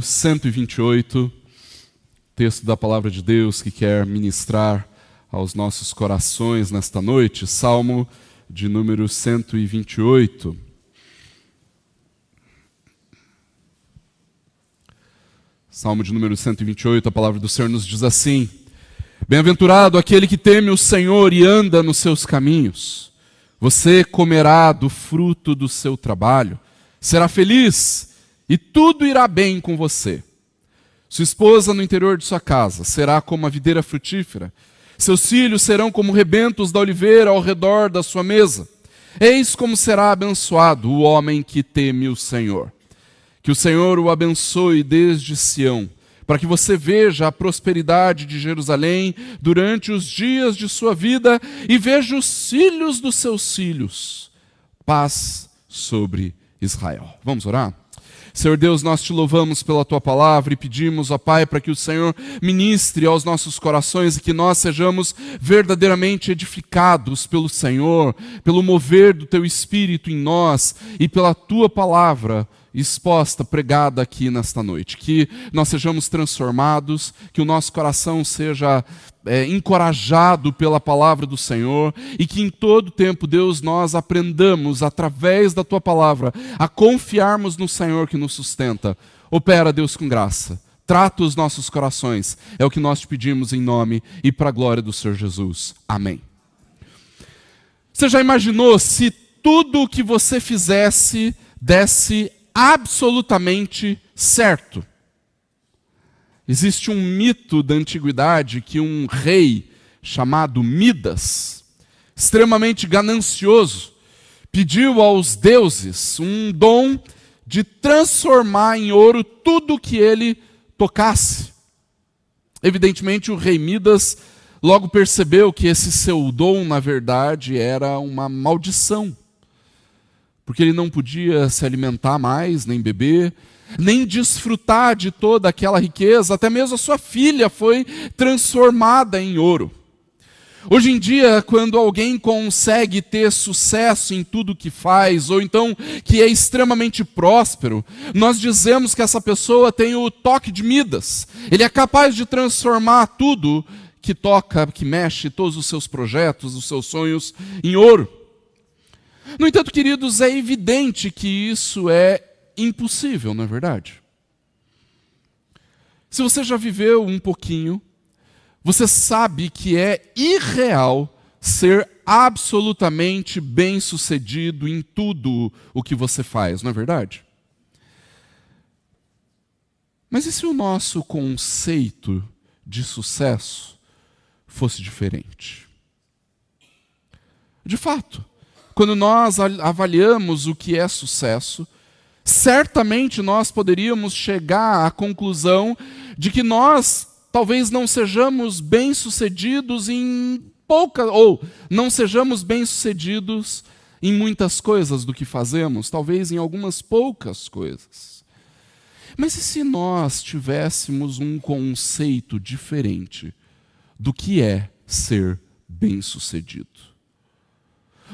128, texto da palavra de Deus que quer ministrar aos nossos corações nesta noite, Salmo de número 128. Salmo de número 128, a palavra do Senhor nos diz assim: Bem-aventurado aquele que teme o Senhor e anda nos seus caminhos. Você comerá do fruto do seu trabalho, será feliz e tudo irá bem com você. Sua esposa no interior de sua casa será como a videira frutífera. Seus filhos serão como rebentos da oliveira ao redor da sua mesa. Eis como será abençoado o homem que teme o Senhor. Que o Senhor o abençoe desde Sião, para que você veja a prosperidade de Jerusalém durante os dias de sua vida e veja os filhos dos seus filhos. Paz sobre Israel. Vamos orar? Senhor Deus, nós te louvamos pela tua palavra e pedimos, ó Pai, para que o Senhor ministre aos nossos corações e que nós sejamos verdadeiramente edificados pelo Senhor, pelo mover do teu Espírito em nós e pela tua palavra exposta, pregada aqui nesta noite. Que nós sejamos transformados, que o nosso coração seja encorajado pela palavra do Senhor e que em todo tempo, Deus, nós aprendamos através da tua palavra a confiarmos no Senhor que nos sustenta. Opera, Deus, com graça. Trata os nossos corações. É o que nós te pedimos em nome e para a glória do Senhor Jesus. Amém. Você já imaginou se tudo o que você fizesse desse absolutamente certo? Existe um mito da antiguidade que um rei chamado Midas, extremamente ganancioso, pediu aos deuses um dom de transformar em ouro tudo que ele tocasse. Evidentemente, o rei Midas logo percebeu que esse seu dom, na verdade, era uma maldição. Porque ele não podia se alimentar mais, nem beber, nem desfrutar de toda aquela riqueza. Até mesmo a sua filha foi transformada em ouro. Hoje em dia, quando alguém consegue ter sucesso em tudo que faz, ou então que é extremamente próspero, nós dizemos que essa pessoa tem o toque de Midas. Ele é capaz de transformar tudo que toca, que mexe, todos os seus projetos, os seus sonhos, em ouro. No entanto, queridos, é evidente que isso é impossível, não é verdade? Se você já viveu um pouquinho, você sabe que é irreal ser absolutamente bem-sucedido em tudo o que você faz, não é verdade? Mas e se o nosso conceito de sucesso fosse diferente? De fato, quando nós avaliamos o que é sucesso, certamente nós poderíamos chegar à conclusão de que nós talvez não sejamos bem-sucedidos em ou não sejamos bem-sucedidos em muitas coisas do que fazemos, talvez em algumas poucas coisas. Mas e se nós tivéssemos um conceito diferente do que é ser bem-sucedido?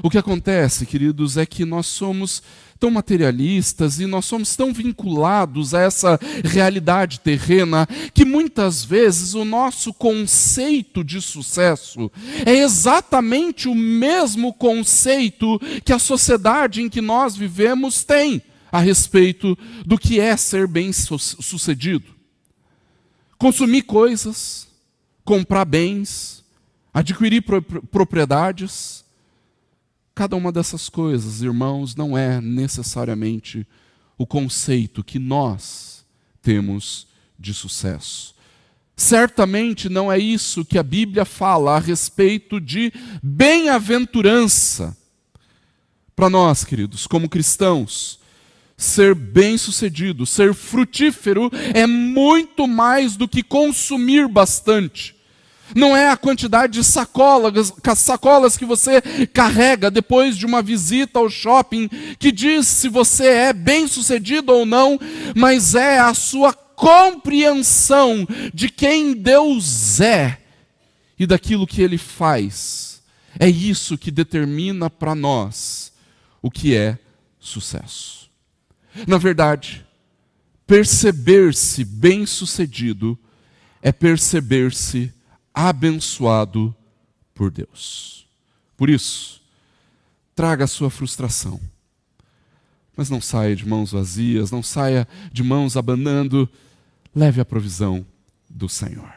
O que acontece, queridos, é que nós somos tão materialistas e nós somos tão vinculados a essa realidade terrena que muitas vezes o nosso conceito de sucesso é exatamente o mesmo conceito que a sociedade em que nós vivemos tem a respeito do que é ser bem-sucedido. Consumir coisas, comprar bens, adquirir propriedades. Cada uma dessas coisas, irmãos, não é necessariamente o conceito que nós temos de sucesso. Certamente não é isso que a Bíblia fala a respeito de bem-aventurança. Para nós, queridos, como cristãos, ser bem-sucedido, ser frutífero é muito mais do que consumir bastante. Não é a quantidade de sacolas que você carrega depois de uma visita ao shopping que diz se você é bem-sucedido ou não, mas é a sua compreensão de quem Deus é e daquilo que Ele faz. É isso que determina para nós o que é sucesso. Na verdade, Perceber-se bem-sucedido é perceber-se abençoado por Deus. Por isso, traga a sua frustração. Mas não saia de mãos vazias, não saia de mãos abanando. Leve a provisão do Senhor.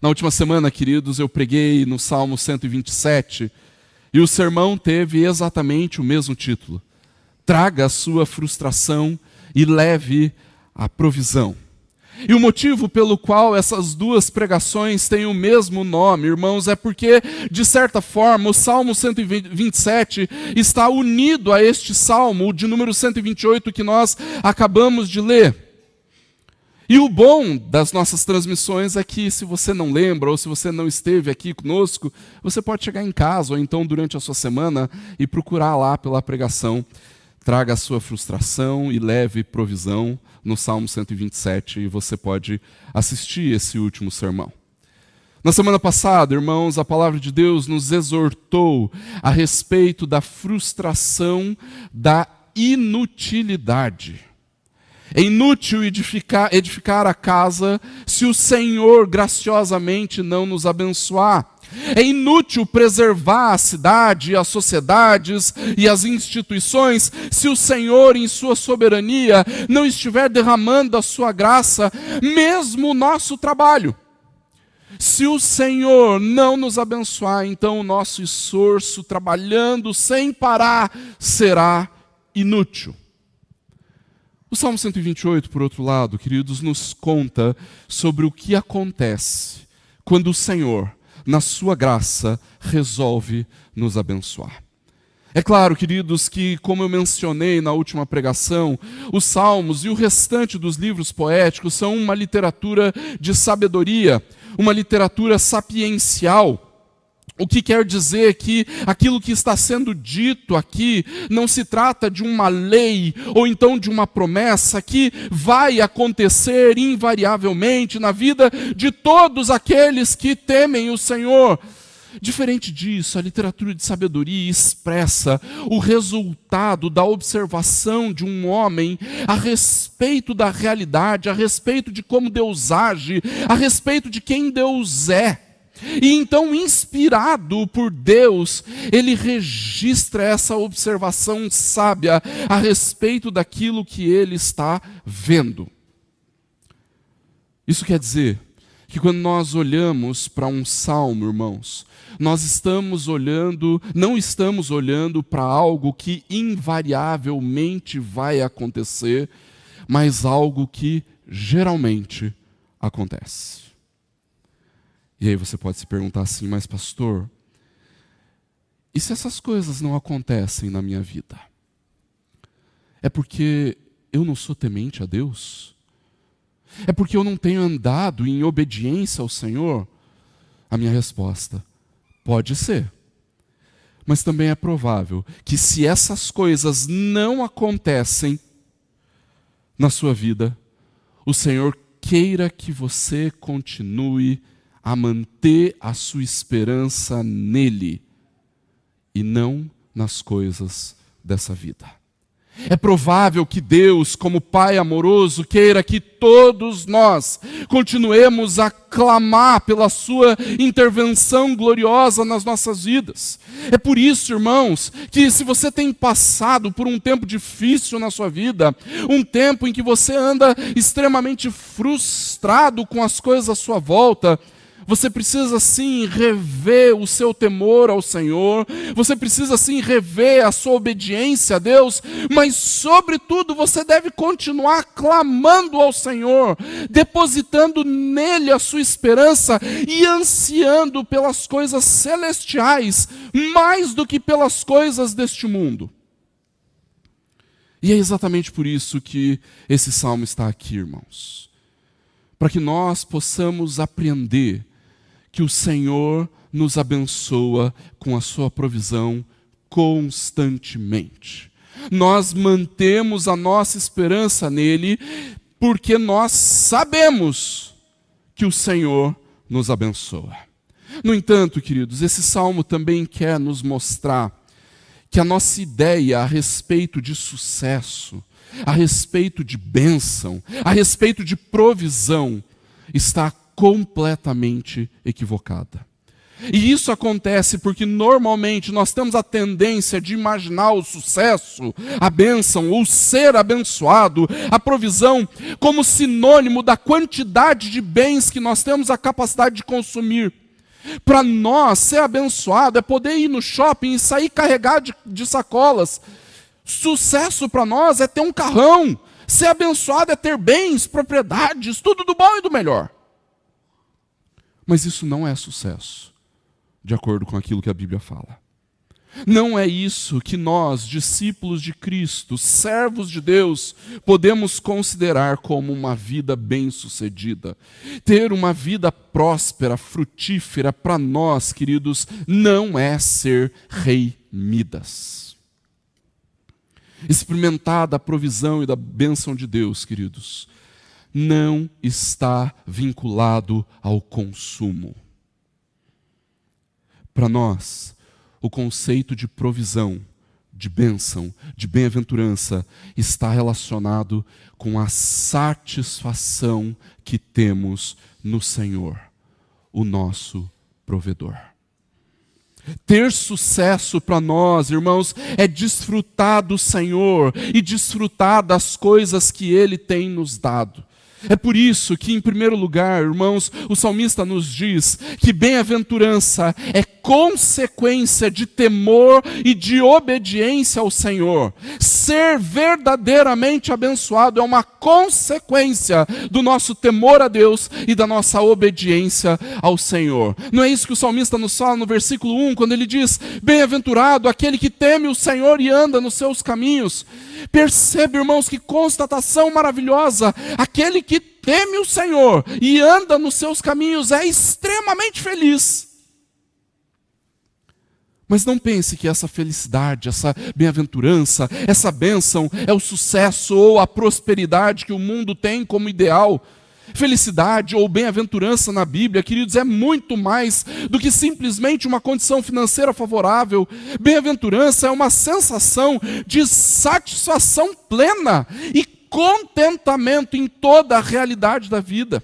Na última semana, queridos, eu preguei no Salmo 127 e o sermão teve exatamente o mesmo título. Traga a sua frustração e leve a provisão. E o motivo pelo qual essas duas pregações têm o mesmo nome, irmãos, é porque, de certa forma, o Salmo 127 está unido a este Salmo, de número 128, que nós acabamos de ler. E o bom das nossas transmissões é que, se você não lembra, ou se você não esteve aqui conosco, você pode chegar em casa, ou então durante a sua semana, e procurar lá pela pregação. Traga a sua frustração e leve provisão no Salmo 127, e você pode assistir esse último sermão. Na semana passada, irmãos, a palavra de Deus nos exortou a respeito da frustração da inutilidade. É inútil edificar a casa se o Senhor graciosamente não nos abençoar. É inútil preservar a cidade, as sociedades e as instituições se o Senhor, em sua soberania, não estiver derramando a sua graça, mesmo o nosso trabalho. Se o Senhor não nos abençoar, então o nosso esforço trabalhando sem parar será inútil. O Salmo 128, por outro lado, queridos, nos conta sobre o que acontece quando o Senhor, na sua graça, resolve nos abençoar. É claro, queridos, que, como eu mencionei na última pregação, os Salmos e o restante dos livros poéticos são uma literatura de sabedoria, uma literatura sapiencial. O que quer dizer que aquilo que está sendo dito aqui não se trata de uma lei ou então de uma promessa que vai acontecer invariavelmente na vida de todos aqueles que temem o Senhor. Diferente disso, a literatura de sabedoria expressa o resultado da observação de um homem a respeito da realidade, a respeito de como Deus age, a respeito de quem Deus é. E então, inspirado por Deus, ele registra essa observação sábia a respeito daquilo que ele está vendo. Isso quer dizer que quando nós olhamos para um salmo, irmãos, nós não estamos olhando para algo que invariavelmente vai acontecer, mas algo que geralmente acontece. E aí você pode se perguntar assim, mas pastor, e se essas coisas não acontecem na minha vida? É porque eu não sou temente a Deus? É porque eu não tenho andado em obediência ao Senhor? A minha resposta, pode ser. Mas também é provável que se essas coisas não acontecem na sua vida, o Senhor queira que você continue a manter a sua esperança nele e não nas coisas dessa vida. É provável que Deus, como Pai amoroso, queira que todos nós continuemos a clamar pela sua intervenção gloriosa nas nossas vidas. É por isso, irmãos, que se você tem passado por um tempo difícil na sua vida, um tempo em que você anda extremamente frustrado com as coisas à sua volta, você precisa sim rever o seu temor ao Senhor, você precisa sim rever a sua obediência a Deus, mas sobretudo você deve continuar clamando ao Senhor, depositando nele a sua esperança e ansiando pelas coisas celestiais, mais do que pelas coisas deste mundo. E é exatamente por isso que esse salmo está aqui, irmãos. Para que nós possamos aprender que o Senhor nos abençoa com a sua provisão constantemente. Nós mantemos a nossa esperança nele porque nós sabemos que o Senhor nos abençoa. No entanto, queridos, esse salmo também quer nos mostrar que a nossa ideia a respeito de sucesso, a respeito de bênção, a respeito de provisão, está completamente equivocada. E isso acontece porque normalmente nós temos a tendência de imaginar o sucesso, a bênção, o ser abençoado, a provisão, como sinônimo da quantidade de bens que nós temos a capacidade de consumir. Para nós, ser abençoado é poder ir no shopping e sair carregado de sacolas. Sucesso para nós é ter um carrão. Ser abençoado é ter bens, propriedades, tudo do bom e do melhor. Mas isso não é sucesso, de acordo com aquilo que a Bíblia fala. Não é isso que nós, discípulos de Cristo, servos de Deus, podemos considerar como uma vida bem-sucedida. Ter uma vida próspera, frutífera, para nós, queridos, não é ser rei Midas. Experimentar da provisão e da bênção de Deus, queridos, não está vinculado ao consumo. Para nós, o conceito de provisão, de bênção, de bem-aventurança está relacionado com a satisfação que temos no Senhor, o nosso provedor. Ter sucesso para nós, irmãos, é desfrutar do Senhor e desfrutar das coisas que Ele tem nos dado. É por isso que, em primeiro lugar, irmãos, o salmista nos diz que bem-aventurança é consequência de temor e de obediência ao Senhor. Ser verdadeiramente abençoado é uma consequência do nosso temor a Deus e da nossa obediência ao Senhor. Não é isso que o salmista nos fala no versículo 1, quando ele diz: bem-aventurado aquele que teme o Senhor e anda nos seus caminhos. Percebe, irmãos, que constatação maravilhosa. Aquele que teme o Senhor e anda nos seus caminhos é extremamente feliz. Mas não pense que essa felicidade, essa bem-aventurança, essa bênção é o sucesso ou a prosperidade que o mundo tem como ideal. Felicidade ou bem-aventurança na Bíblia, queridos, é muito mais do que simplesmente uma condição financeira favorável. Bem-aventurança é uma sensação de satisfação plena e contentamento em toda a realidade da vida.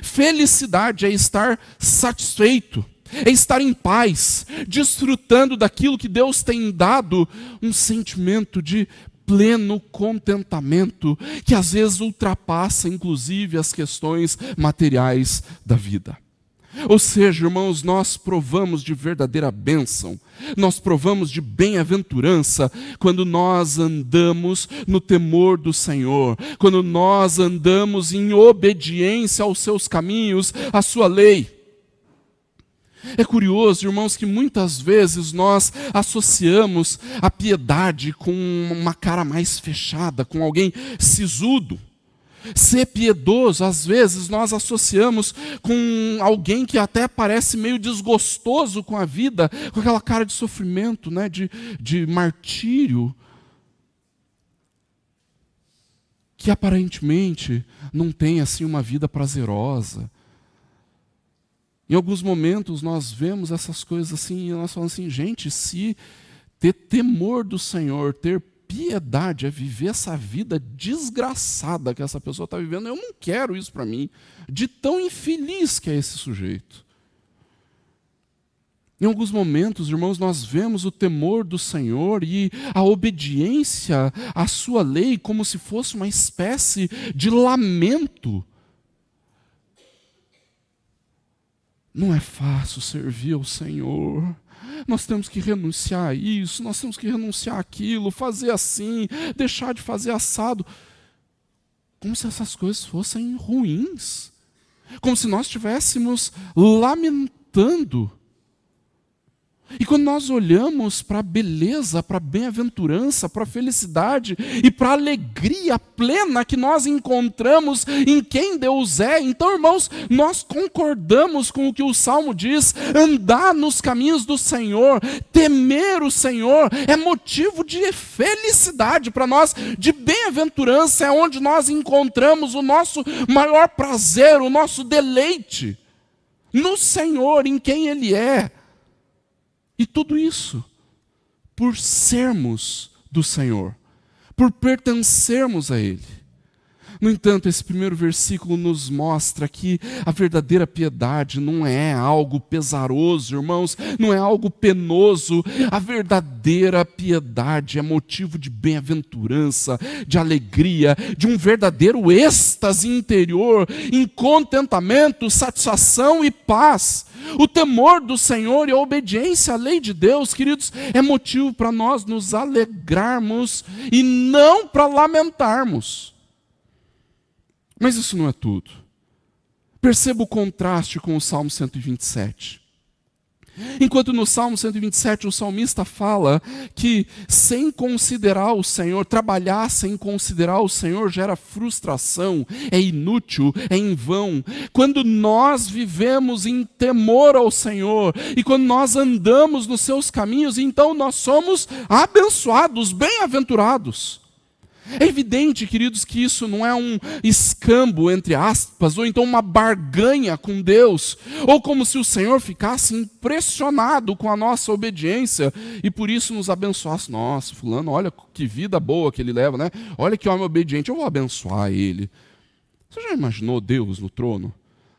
Felicidade é estar satisfeito, é estar em paz, desfrutando daquilo que Deus tem dado, um sentimento de pleno contentamento, que às vezes ultrapassa inclusive as questões materiais da vida. Ou seja, irmãos, nós provamos de verdadeira bênção, nós provamos de bem-aventurança quando nós andamos no temor do Senhor, quando nós andamos em obediência aos seus caminhos, à sua lei. É curioso, irmãos, que muitas vezes nós associamos a piedade com uma cara mais fechada, com alguém sisudo. Ser piedoso, às vezes, nós associamos com alguém que até parece meio desgostoso com a vida, com aquela cara de sofrimento, né, de martírio, que aparentemente não tem assim uma vida prazerosa. Em alguns momentos nós vemos essas coisas assim, e nós falamos assim: gente, se ter temor do Senhor, ter piedade, é viver essa vida desgraçada que essa pessoa está vivendo, eu não quero isso para mim, de tão infeliz que é esse sujeito. Em alguns momentos, irmãos, nós vemos o temor do Senhor e a obediência à sua lei como se fosse uma espécie de lamento. Não é fácil servir ao Senhor. Nós temos que renunciar a isso, nós temos que renunciar àquilo, fazer assim, deixar de fazer assado. Como se essas coisas fossem ruins. Como se nós estivéssemos lamentando. E quando nós olhamos para a beleza, para a bem-aventurança, para a felicidade e para a alegria plena que nós encontramos em quem Deus é, então, irmãos, nós concordamos com o que o Salmo diz: andar nos caminhos do Senhor, temer o Senhor, é motivo de felicidade para nós, de bem-aventurança, é onde nós encontramos o nosso maior prazer, o nosso deleite, no Senhor, em quem Ele é. E tudo isso por sermos do Senhor, por pertencermos a Ele. No entanto, esse primeiro versículo nos mostra que a verdadeira piedade não é algo pesaroso, irmãos, não é algo penoso. A verdadeira piedade é motivo de bem-aventurança, de alegria, de um verdadeiro êxtase interior, em contentamento, satisfação e paz. O temor do Senhor e a obediência à lei de Deus, queridos, é motivo para nós nos alegrarmos e não para lamentarmos. Mas isso não é tudo. Perceba o contraste com o Salmo 127. Enquanto no Salmo 127 o salmista fala que sem considerar o Senhor, trabalhar sem considerar o Senhor gera frustração, é inútil, é em vão. Quando nós vivemos em temor ao Senhor e quando nós andamos nos seus caminhos, então nós somos abençoados, bem-aventurados. É evidente, queridos, que isso não é um escambo, entre aspas, ou então uma barganha com Deus, ou como se o Senhor ficasse impressionado com a nossa obediência e por isso nos abençoasse. Nossa, fulano, olha que vida boa que ele leva, né? Olha que homem obediente, eu vou abençoar ele. Você já imaginou Deus no trono,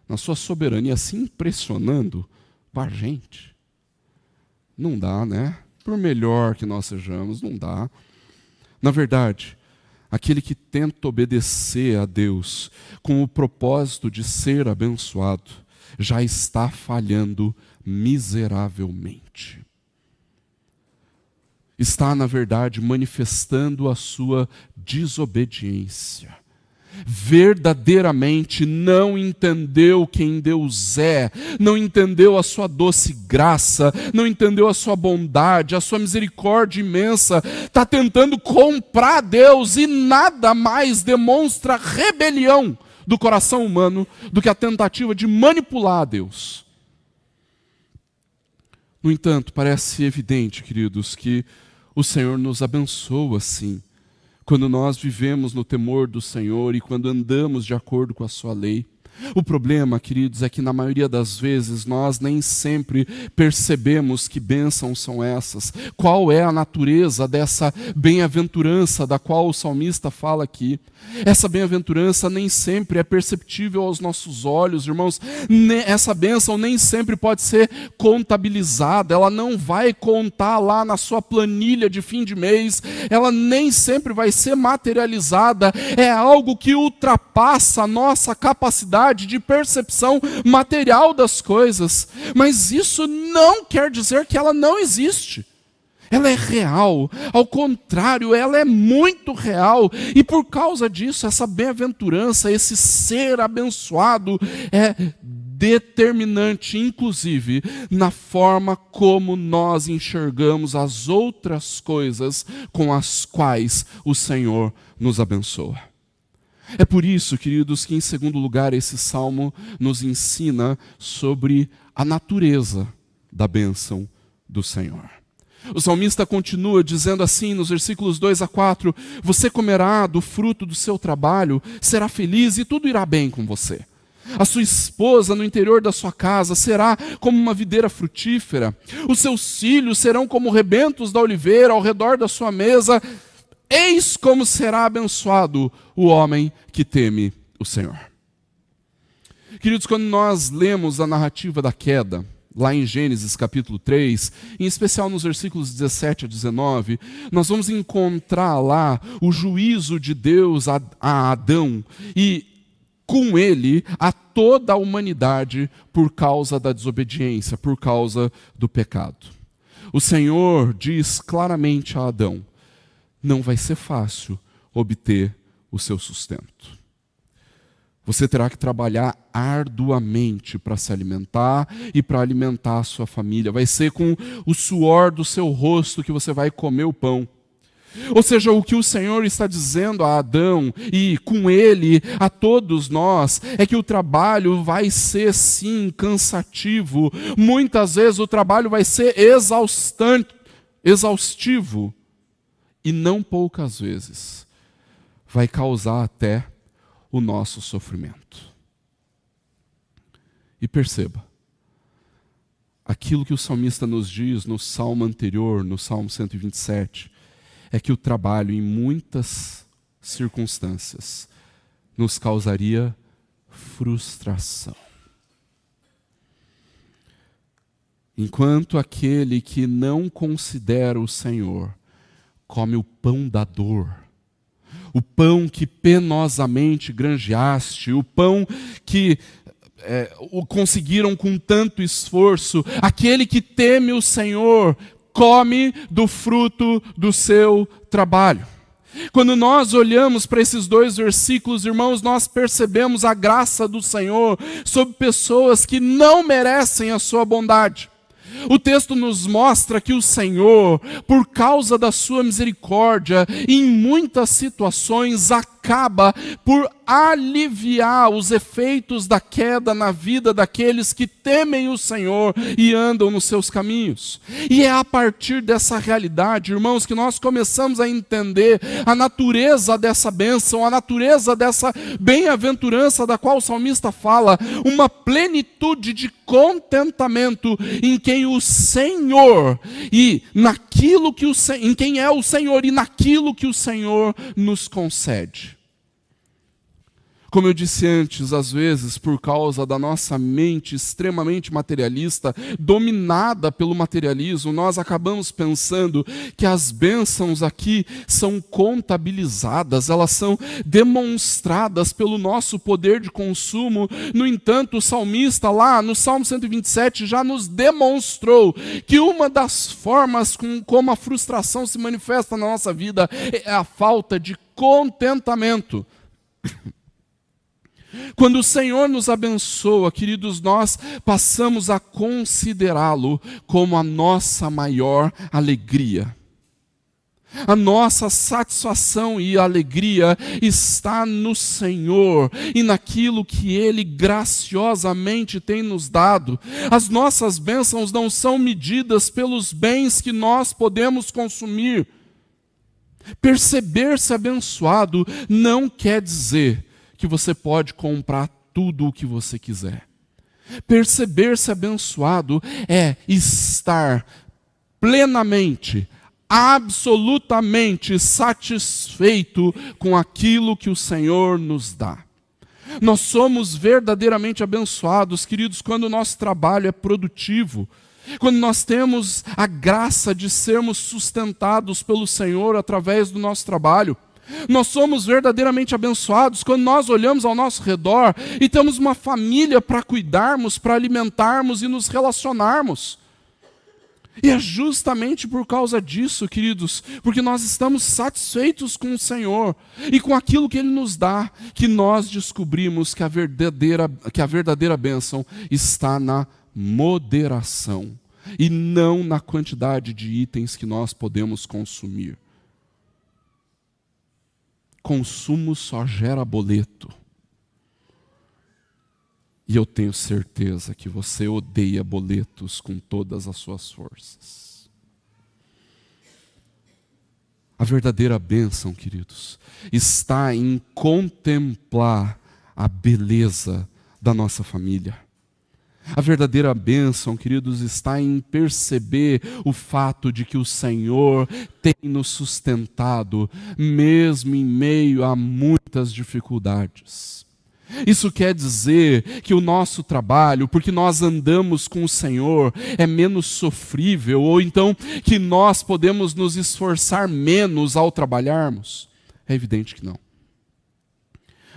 na sua soberania, se impressionando com a gente? Não dá, né? Por melhor que nós sejamos, não dá. Na verdade, aquele que tenta obedecer a Deus com o propósito de ser abençoado, já está falhando miseravelmente. Está, na verdade, manifestando a sua desobediência. Verdadeiramente não entendeu quem Deus é, não entendeu a sua doce graça, não entendeu a sua bondade, a sua misericórdia imensa, está tentando comprar Deus e nada mais demonstra rebelião do coração humano do que a tentativa de manipular a Deus. No entanto, parece evidente, queridos, que o Senhor nos abençoa sim, quando nós vivemos no temor do Senhor e quando andamos de acordo com a sua lei. O problema, queridos, é que na maioria das vezes nós nem sempre percebemos que bênçãos são essas. Qual é a natureza dessa bem-aventurança da qual o salmista fala aqui? Essa bem-aventurança nem sempre é perceptível aos nossos olhos, irmãos. Essa bênção nem sempre pode ser contabilizada, ela não vai contar lá na sua planilha de fim de mês, ela nem sempre vai ser materializada, é algo que ultrapassa a nossa capacidade de percepção material das coisas, mas isso não quer dizer que ela não existe. Ela é real, ao contrário, ela é muito real, e por causa disso, essa bem-aventurança, esse ser abençoado, é determinante, inclusive, na forma como nós enxergamos as outras coisas com as quais o Senhor nos abençoa. É por isso, queridos, que em segundo lugar esse salmo nos ensina sobre a natureza da bênção do Senhor. O salmista continua dizendo assim nos versículos 2 a 4, você comerá do fruto do seu trabalho, será feliz e tudo irá bem com você. A sua esposa no interior da sua casa será como uma videira frutífera, os seus filhos serão como rebentos da oliveira ao redor da sua mesa. Eis como será abençoado o homem que teme o Senhor. Queridos, quando nós lemos a narrativa da queda, lá em Gênesis capítulo 3, em especial nos versículos 17 a 19, nós vamos encontrar lá o juízo de Deus a Adão e com ele a toda a humanidade por causa da desobediência, por causa do pecado. O Senhor diz claramente a Adão, não vai ser fácil obter o seu sustento. Você terá que trabalhar arduamente para se alimentar e para alimentar a sua família. Vai ser com o suor do seu rosto que você vai comer o pão. Ou seja, o que o Senhor está dizendo a Adão e com ele a todos nós é que o trabalho vai ser sim cansativo. Muitas vezes o trabalho vai ser exaustivo e não poucas vezes vai causar até o nosso sofrimento. E perceba, aquilo que o salmista nos diz no salmo anterior, no salmo 127, é que o trabalho, em muitas circunstâncias, nos causaria frustração. Enquanto aquele que não considera o Senhor come o pão da dor, o pão que penosamente granjeaste, o pão que conseguiram com tanto esforço, aquele que teme o Senhor come do fruto do seu trabalho. Quando nós olhamos para esses dois versículos, irmãos, nós percebemos a graça do Senhor sobre pessoas que não merecem a sua bondade. O texto nos mostra que o Senhor, por causa da sua misericórdia, em muitas situações acaba por aliviar os efeitos da queda na vida daqueles que temem o Senhor e andam nos seus caminhos. E é a partir dessa realidade, irmãos, que nós começamos a entender a natureza dessa bênção, a natureza dessa bem-aventurança da qual o salmista fala, uma plenitude de contentamento em quem o Senhor e naquilo que em quem é o Senhor e naquilo que o Senhor nos concede. Como eu disse antes, às vezes, por causa da nossa mente extremamente materialista, dominada pelo materialismo, nós acabamos pensando que as bênçãos aqui são contabilizadas, elas são demonstradas pelo nosso poder de consumo. No entanto, o salmista lá no Salmo 127 já nos demonstrou que uma das formas como a frustração se manifesta na nossa vida é a falta de contentamento. Quando o Senhor nos abençoa, queridos, nós passamos a considerá-lo como a nossa maior alegria. A nossa satisfação e alegria está no Senhor e naquilo que Ele graciosamente tem nos dado. As nossas bênçãos não são medidas pelos bens que nós podemos consumir. Perceber-se abençoado não quer dizer que você pode comprar tudo o que você quiser. Perceber-se abençoado é estar plenamente, absolutamente satisfeito com aquilo que o Senhor nos dá. Nós somos verdadeiramente abençoados, queridos, quando o nosso trabalho é produtivo, quando nós temos a graça de sermos sustentados pelo Senhor através do nosso trabalho. Nós somos verdadeiramente abençoados quando nós olhamos ao nosso redor e temos uma família para cuidarmos, para alimentarmos e nos relacionarmos. E é justamente por causa disso, queridos, porque nós estamos satisfeitos com o Senhor e com aquilo que Ele nos dá, que nós descobrimos que a verdadeira bênção está na moderação e não na quantidade de itens que nós podemos consumir. Consumo só gera boleto. E eu tenho certeza que você odeia boletos com todas as suas forças. A verdadeira bênção, queridos, está em contemplar a beleza da nossa família. A verdadeira bênção, queridos, está em perceber o fato de que o Senhor tem nos sustentado, mesmo em meio a muitas dificuldades. Isso quer dizer que o nosso trabalho, porque nós andamos com o Senhor, é menos sofrível, ou então que nós podemos nos esforçar menos ao trabalharmos? É evidente que não.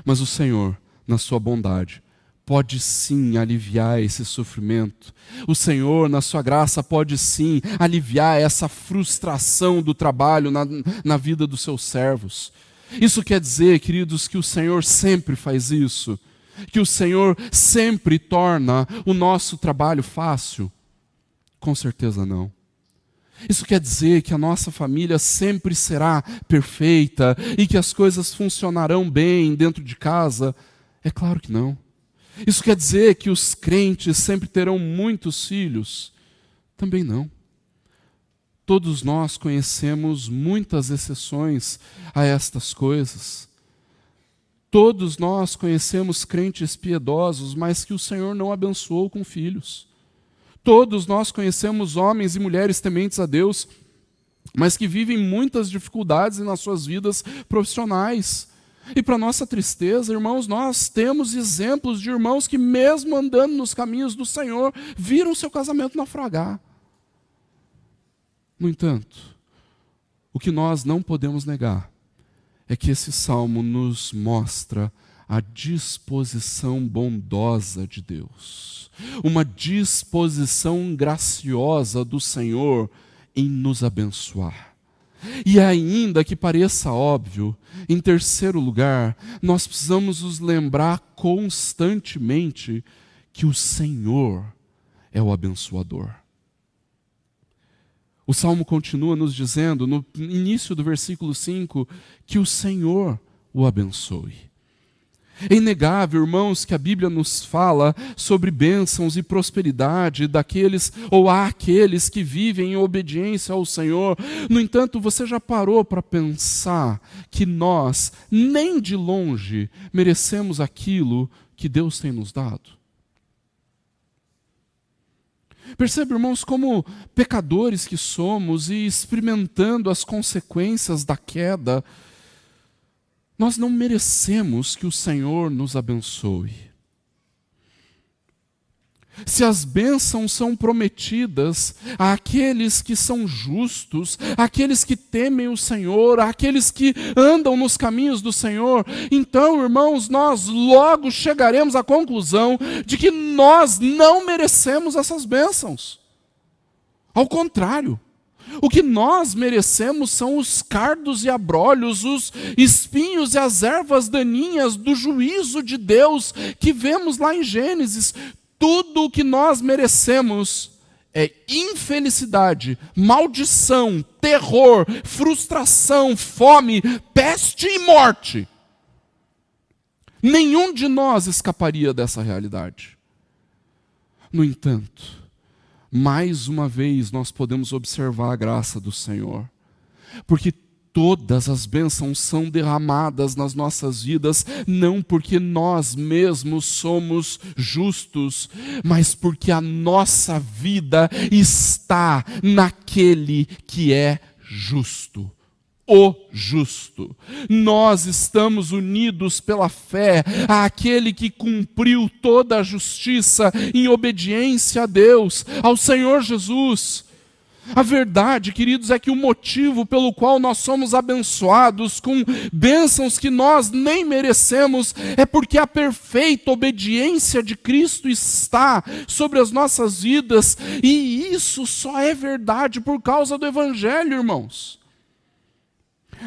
Mas o Senhor, na sua bondade, pode sim aliviar esse sofrimento. O Senhor, na sua graça, pode sim aliviar essa frustração do trabalho na vida dos seus servos. Isso quer dizer, queridos, que o Senhor sempre faz isso, que o Senhor sempre torna o nosso trabalho fácil? Com certeza não. Isso quer dizer que a nossa família sempre será perfeita e que as coisas funcionarão bem dentro de casa? É claro que não. Isso quer dizer que os crentes sempre terão muitos filhos? Também não. Todos nós conhecemos muitas exceções a estas coisas. Todos nós conhecemos crentes piedosos, mas que o Senhor não abençoou com filhos. Todos nós conhecemos homens e mulheres tementes a Deus, mas que vivem muitas dificuldades nas suas vidas profissionais. E para nossa tristeza, irmãos, nós temos exemplos de irmãos que mesmo andando nos caminhos do Senhor, viram seu casamento naufragar. No entanto, o que nós não podemos negar é que esse salmo nos mostra a disposição bondosa de Deus, uma disposição graciosa do Senhor em nos abençoar. E ainda que pareça óbvio, em terceiro lugar, nós precisamos nos lembrar constantemente que o Senhor é o abençoador. O Salmo continua nos dizendo, no início do versículo 5, que o Senhor o abençoe. É inegável, irmãos, que a Bíblia nos fala sobre bênçãos e prosperidade daqueles ou àqueles que vivem em obediência ao Senhor. No entanto, você já parou para pensar que nós, nem de longe, merecemos aquilo que Deus tem nos dado? Percebe, irmãos, como pecadores que somos e experimentando as consequências da queda, nós não merecemos que o Senhor nos abençoe. Se as bênçãos são prometidas àqueles que são justos, àqueles que temem o Senhor, àqueles que andam nos caminhos do Senhor, então, irmãos, nós logo chegaremos à conclusão de que nós não merecemos essas bênçãos. Ao contrário, o que nós merecemos são os cardos e abrolhos, os espinhos e as ervas daninhas do juízo de Deus que vemos lá em Gênesis. Tudo o que nós merecemos é infelicidade, maldição, terror, frustração, fome, peste e morte. Nenhum de nós escaparia dessa realidade. No entanto, mais uma vez nós podemos observar a graça do Senhor, porque todas as bênçãos são derramadas nas nossas vidas, não porque nós mesmos somos justos, mas porque a nossa vida está naquele que é justo. O justo. Nós estamos unidos pela fé àquele que cumpriu toda a justiça em obediência a Deus, ao Senhor Jesus. A verdade, queridos, é que o motivo pelo qual nós somos abençoados com bênçãos que nós nem merecemos é porque a perfeita obediência de Cristo está sobre as nossas vidas, e isso só é verdade por causa do Evangelho, irmãos.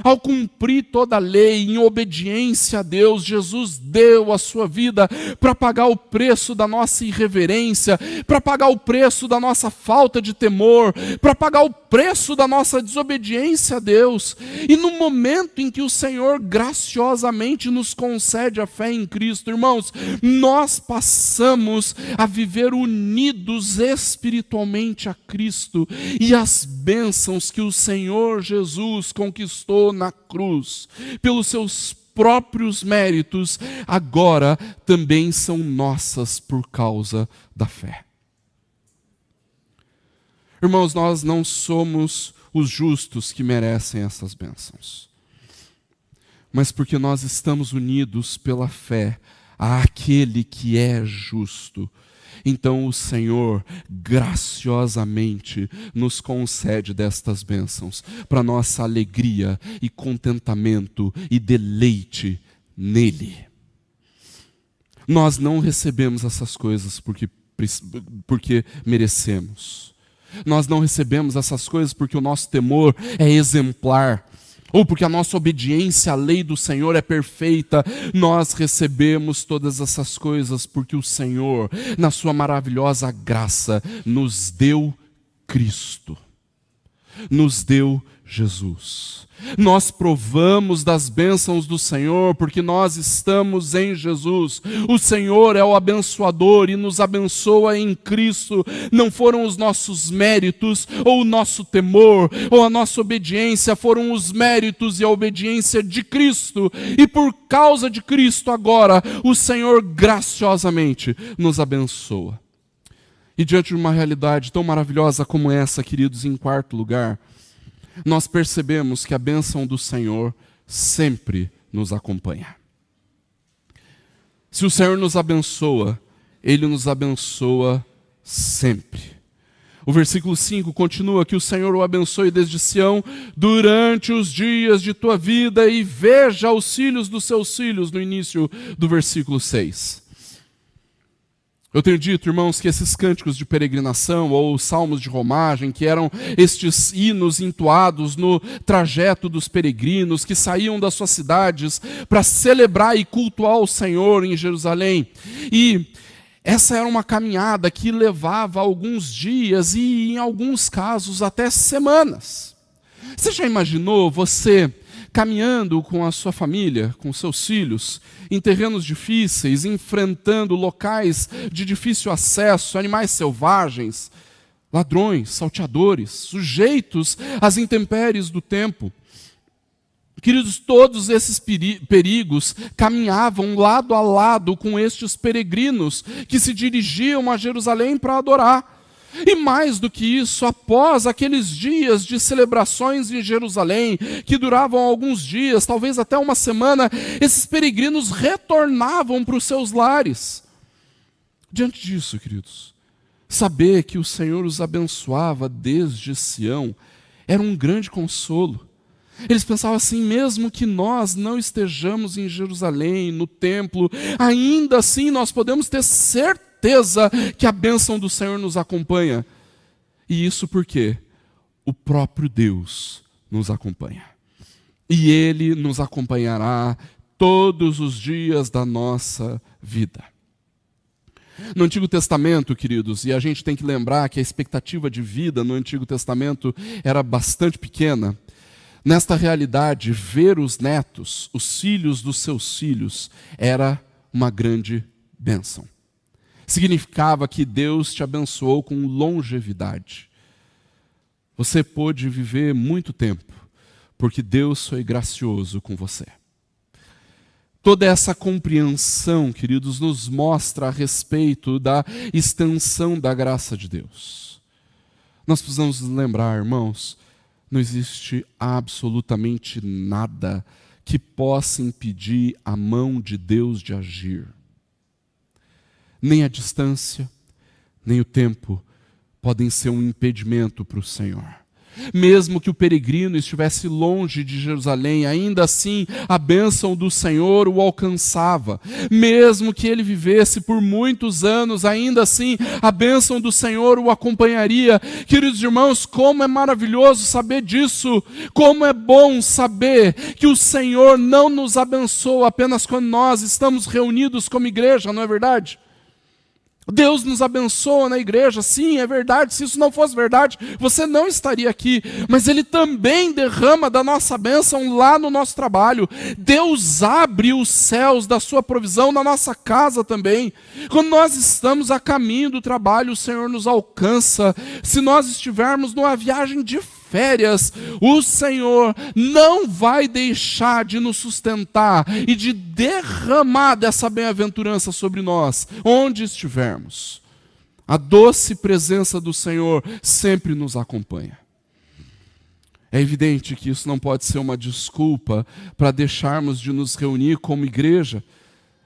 Ao cumprir toda a lei em obediência a Deus, Jesus deu a sua vida para pagar o preço da nossa irreverência, para pagar o preço da nossa falta de temor, para pagar o preço da nossa desobediência a Deus. E no momento em que o Senhor graciosamente nos concede a fé em Cristo, irmãos, nós passamos a viver unidos espiritualmente a Cristo, e as bênçãos que o Senhor Jesus conquistou na cruz, pelos seus próprios méritos, agora também são nossas por causa da fé. Irmãos, nós não somos os justos que merecem essas bênçãos, mas porque nós estamos unidos pela fé àquele que é justo. Então o Senhor graciosamente nos concede destas bênçãos para nossa alegria e contentamento e deleite nele. Nós não recebemos essas coisas porque merecemos. Nós não recebemos essas coisas porque o nosso temor é exemplar, ou porque a nossa obediência à lei do Senhor é perfeita. Nós recebemos todas essas coisas porque o Senhor, na sua maravilhosa graça, nos deu Cristo, nos deu Jesus. Nós provamos das bênçãos do Senhor porque nós estamos em Jesus. O Senhor é o abençoador e nos abençoa em Cristo. Não foram os nossos méritos, ou o nosso temor, ou a nossa obediência, foram os méritos e a obediência de Cristo. E por causa de Cristo agora, o Senhor graciosamente nos abençoa. E diante de uma realidade tão maravilhosa como essa, queridos, em quarto lugar, nós percebemos que a bênção do Senhor sempre nos acompanha. Se o Senhor nos abençoa, Ele nos abençoa sempre. O versículo 5 continua: que o Senhor o abençoe desde Sião durante os dias de tua vida e veja os filhos dos seus filhos, no início do versículo 6. Eu tenho dito, irmãos, que esses cânticos de peregrinação ou salmos de romagem, que eram estes hinos entoados no trajeto dos peregrinos que saíam das suas cidades para celebrar e cultuar o Senhor em Jerusalém. E essa era uma caminhada que levava alguns dias e, em alguns casos, até semanas. Você já imaginou você caminhando com a sua família, com seus filhos, em terrenos difíceis, enfrentando locais de difícil acesso, animais selvagens, ladrões, salteadores, sujeitos às intempéries do tempo? Queridos, todos esses perigos caminhavam lado a lado com estes peregrinos que se dirigiam a Jerusalém para adorar. E mais do que isso, após aqueles dias de celebrações em Jerusalém, que duravam alguns dias, talvez até uma semana, esses peregrinos retornavam para os seus lares. Diante disso, queridos, saber que o Senhor os abençoava desde Sião era um grande consolo. Eles pensavam assim: mesmo que nós não estejamos em Jerusalém, no templo, ainda assim nós podemos ter certeza que a bênção do Senhor nos acompanha. E isso porque o próprio Deus nos acompanha. E Ele nos acompanhará todos os dias da nossa vida. No Antigo Testamento, queridos, e a gente tem que lembrar que a expectativa de vida no Antigo Testamento era bastante pequena. Nesta realidade, ver os netos, os filhos dos seus filhos, era uma grande bênção. Significava que Deus te abençoou com longevidade. Você pôde viver muito tempo, porque Deus foi gracioso com você. Toda essa compreensão, queridos, nos mostra a respeito da extensão da graça de Deus. Nós precisamos lembrar, irmãos, não existe absolutamente nada que possa impedir a mão de Deus de agir. Nem a distância, nem o tempo podem ser um impedimento para o Senhor. Mesmo que o peregrino estivesse longe de Jerusalém, ainda assim a bênção do Senhor o alcançava. Mesmo que ele vivesse por muitos anos, ainda assim a bênção do Senhor o acompanharia. Queridos irmãos, como é maravilhoso saber disso. Como é bom saber que o Senhor não nos abençoa apenas quando nós estamos reunidos como igreja, não é verdade? Deus nos abençoa na igreja, sim, é verdade. Se isso não fosse verdade, você não estaria aqui. Mas Ele também derrama da nossa bênção lá no nosso trabalho. Deus abre os céus da sua provisão na nossa casa também. Quando nós estamos a caminho do trabalho, o Senhor nos alcança. Se nós estivermos numa viagem de férias, o Senhor não vai deixar de nos sustentar e de derramar dessa bem-aventurança sobre nós, onde estivermos. A doce presença do Senhor sempre nos acompanha. É evidente que isso não pode ser uma desculpa para deixarmos de nos reunir como igreja.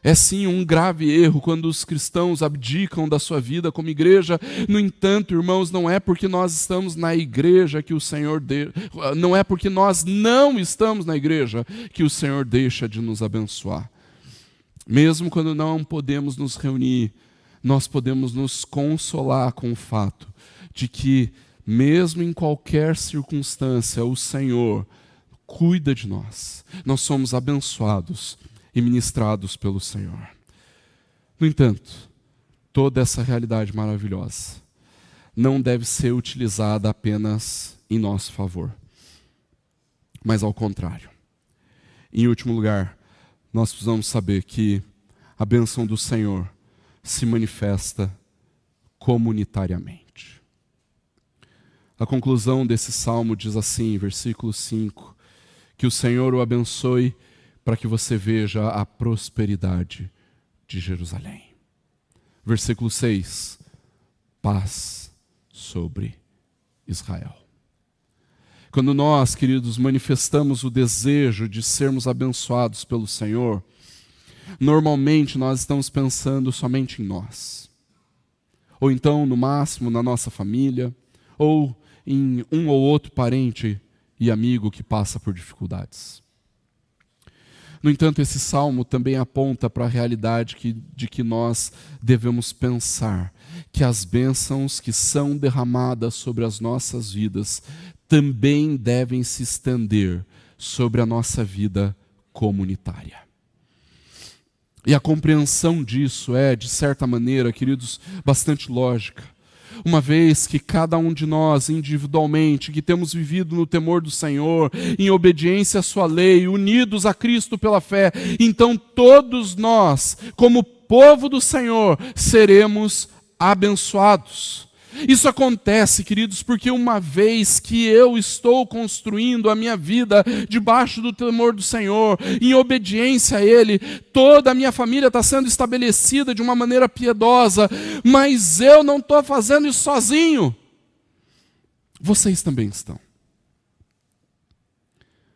É sim um grave erro quando os cristãos abdicam da sua vida como igreja. No entanto, irmãos, não é porque nós estamos na igreja que o Senhor não é porque nós não estamos na igreja que o Senhor deixa de nos abençoar. Mesmo quando não podemos nos reunir, nós podemos nos consolar com o fato de que, mesmo em qualquer circunstância, o Senhor cuida de nós. Nós somos abençoados e ministrados pelo Senhor. No entanto, toda essa realidade maravilhosa não deve ser utilizada apenas em nosso favor, mas ao contrário. Em último lugar, nós precisamos saber que a bênção do Senhor se manifesta comunitariamente. A conclusão desse salmo diz assim, versículo 5, que o Senhor o abençoe para que você veja a prosperidade de Jerusalém. Versículo 6, paz sobre Israel. Quando nós, queridos, manifestamos o desejo de sermos abençoados pelo Senhor, normalmente nós estamos pensando somente em nós. Ou então, no máximo, na nossa família, ou em um ou outro parente e amigo que passa por dificuldades. No entanto, esse salmo também aponta para a realidade de que nós devemos pensar que as bênçãos que são derramadas sobre as nossas vidas também devem se estender sobre a nossa vida comunitária. E a compreensão disso é, de certa maneira, queridos, bastante lógica. Uma vez que cada um de nós, individualmente, que temos vivido no temor do Senhor, em obediência à sua lei, unidos a Cristo pela fé, então todos nós, como povo do Senhor, seremos abençoados. Isso acontece, queridos, porque uma vez que eu estou construindo a minha vida debaixo do temor do Senhor, em obediência a Ele, toda a minha família está sendo estabelecida de uma maneira piedosa, mas eu não estou fazendo isso sozinho. Vocês também estão.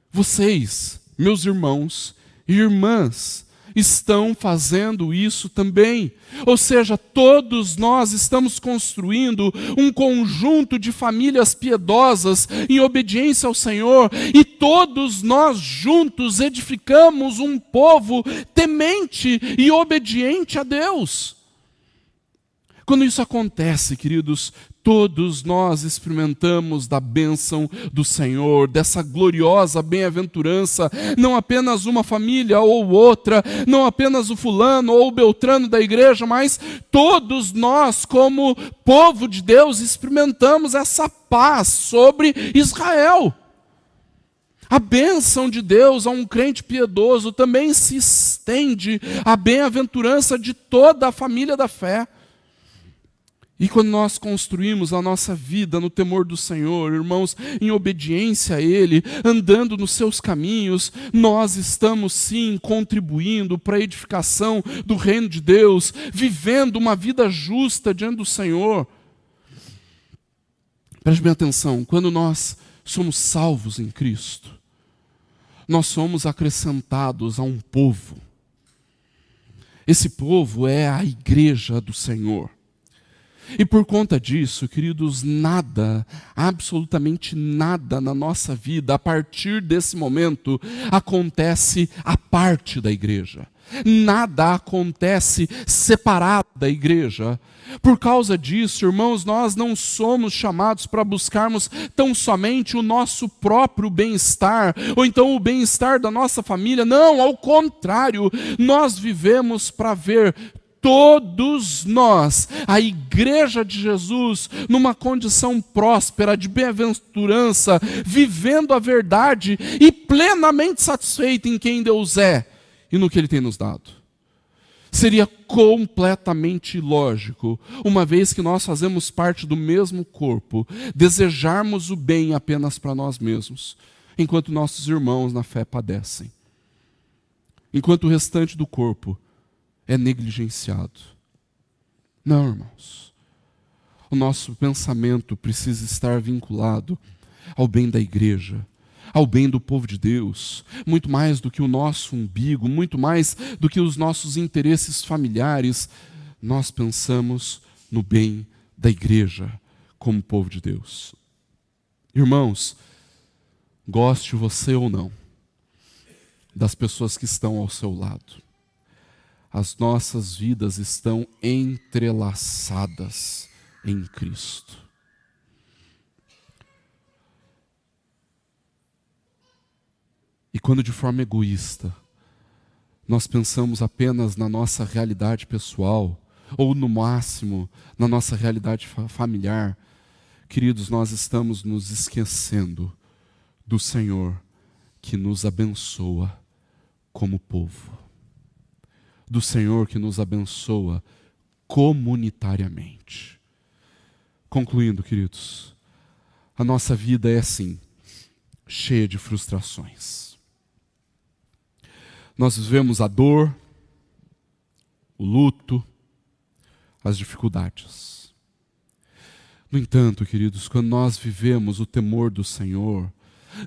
Vocês, meus irmãos e irmãs, estão fazendo isso também. Ou seja, todos nós estamos construindo um conjunto de famílias piedosas em obediência ao Senhor, e todos nós juntos edificamos um povo temente e obediente a Deus. Quando isso acontece, queridos, todos nós experimentamos da bênção do Senhor, dessa gloriosa bem-aventurança, não apenas uma família ou outra, não apenas o fulano ou o beltrano da igreja, mas todos nós, como povo de Deus, experimentamos essa paz sobre Israel. A bênção de Deus a um crente piedoso também se estende à bem-aventurança de toda a família da fé. E quando nós construímos a nossa vida no temor do Senhor, irmãos, em obediência a Ele, andando nos seus caminhos, nós estamos sim contribuindo para a edificação do reino de Deus, vivendo uma vida justa diante do Senhor. Preste bem atenção, quando nós somos salvos em Cristo, nós somos acrescentados a um povo. Esse povo é a igreja do Senhor. E por conta disso, queridos, nada, absolutamente nada na nossa vida, a partir desse momento, acontece à parte da igreja. Nada acontece separado da igreja. Por causa disso, irmãos, nós não somos chamados para buscarmos tão somente o nosso próprio bem-estar, ou então o bem-estar da nossa família. Não, ao contrário, nós vivemos para ver todos nós, a igreja de Jesus, numa condição próspera, de bem-aventurança, vivendo a verdade e plenamente satisfeito em quem Deus é e no que Ele tem nos dado. Seria completamente ilógico, uma vez que nós fazemos parte do mesmo corpo, desejarmos o bem apenas para nós mesmos, enquanto nossos irmãos na fé padecem, enquanto o restante do corpo é negligenciado. Não, irmãos. O nosso pensamento precisa estar vinculado ao bem da igreja, ao bem do povo de Deus, muito mais do que o nosso umbigo, muito mais do que os nossos interesses familiares. Nós pensamos no bem da igreja como povo de Deus. Irmãos, goste você ou não das pessoas que estão ao seu lado, as nossas vidas estão entrelaçadas em Cristo. E quando de forma egoísta nós pensamos apenas na nossa realidade pessoal, ou no máximo na nossa realidade familiar, queridos, nós estamos nos esquecendo do Senhor que nos abençoa como povo, do Senhor que nos abençoa comunitariamente. Concluindo, queridos, a nossa vida é assim, cheia de frustrações. Nós vivemos a dor, o luto, as dificuldades. No entanto, queridos, quando nós vivemos o temor do Senhor,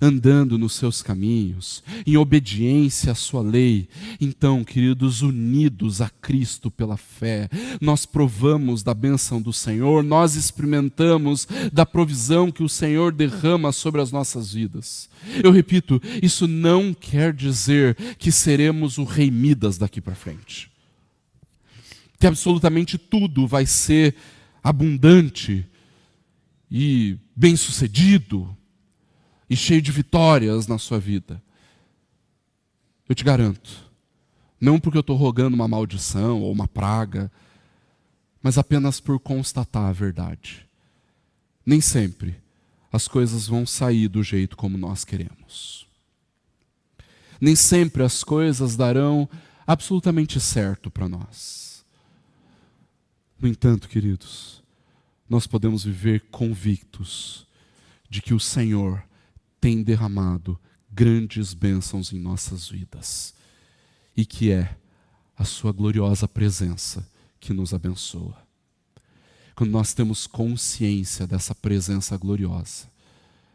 andando nos seus caminhos, em obediência à sua lei. Então, queridos, unidos a Cristo pela fé, nós provamos da bênção do Senhor, nós experimentamos da provisão que o Senhor derrama sobre as nossas vidas. Eu repito, isso não quer dizer que seremos o rei Midas daqui para frente. Que absolutamente tudo vai ser abundante e bem-sucedido e cheio de vitórias na sua vida. Eu te garanto, não porque eu estou rogando uma maldição ou uma praga, mas apenas por constatar a verdade. Nem sempre as coisas vão sair do jeito como nós queremos. Nem sempre as coisas darão absolutamente certo para nós. No entanto, queridos, nós podemos viver convictos de que o Senhor tem derramado grandes bênçãos em nossas vidas e que é a sua gloriosa presença que nos abençoa. Quando nós temos consciência dessa presença gloriosa,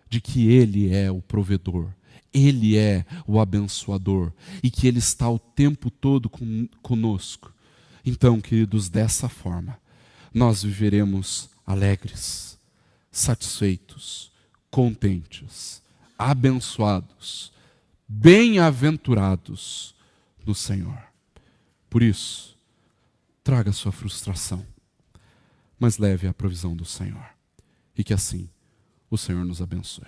de que Ele é o provedor, Ele é o abençoador e que Ele está o tempo todo conosco, então, queridos, dessa forma, nós viveremos alegres, satisfeitos, contentes, abençoados, bem-aventurados no Senhor. Por isso, traga sua frustração, mas leve a provisão do Senhor. E que assim o Senhor nos abençoe.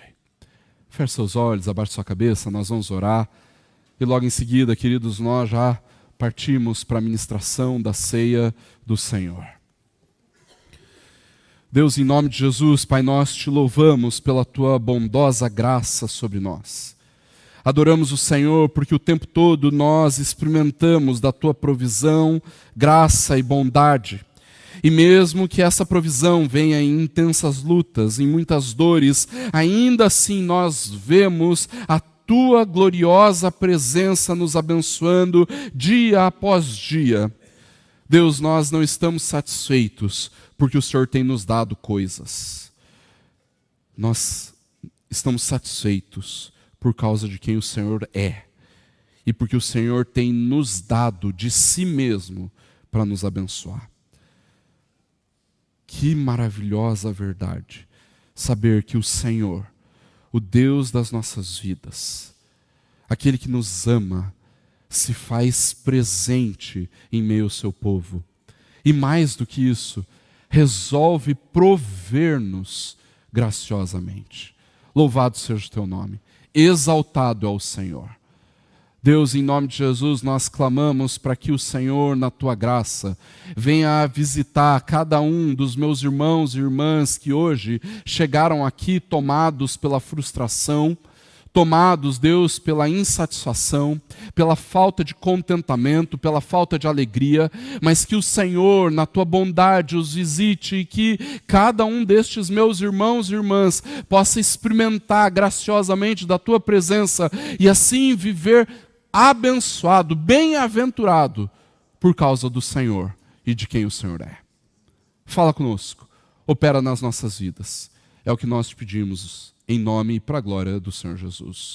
Feche seus olhos, abaixe sua cabeça, nós vamos orar. E logo em seguida, queridos, nós já partimos para a ministração da ceia do Senhor. Deus, em nome de Jesus, Pai, nós te louvamos pela tua bondosa graça sobre nós. Adoramos o Senhor porque o tempo todo nós experimentamos da tua provisão, graça e bondade. E mesmo que essa provisão venha em intensas lutas, em muitas dores, ainda assim nós vemos a tua gloriosa presença nos abençoando dia após dia. Deus, nós não estamos satisfeitos porque o Senhor tem nos dado coisas. Nós estamos satisfeitos por causa de quem o Senhor é e porque o Senhor tem nos dado de si mesmo para nos abençoar. Que maravilhosa verdade saber que o Senhor, o Deus das nossas vidas, aquele que nos ama, se faz presente em meio ao seu povo. E mais do que isso, resolve prover-nos graciosamente. Louvado seja o teu nome, exaltado é o Senhor. Deus, em nome de Jesus, nós clamamos para que o Senhor, na tua graça, venha a visitar cada um dos meus irmãos e irmãs que hoje chegaram aqui tomados pela frustração, tomados, Deus, pela insatisfação, pela falta de contentamento, pela falta de alegria, mas que o Senhor, na tua bondade, os visite e que cada um destes meus irmãos e irmãs possa experimentar graciosamente da tua presença e assim viver abençoado, bem-aventurado por causa do Senhor e de quem o Senhor é. Fala conosco, opera nas nossas vidas. É o que nós te pedimos em nome e para a glória do Senhor Jesus.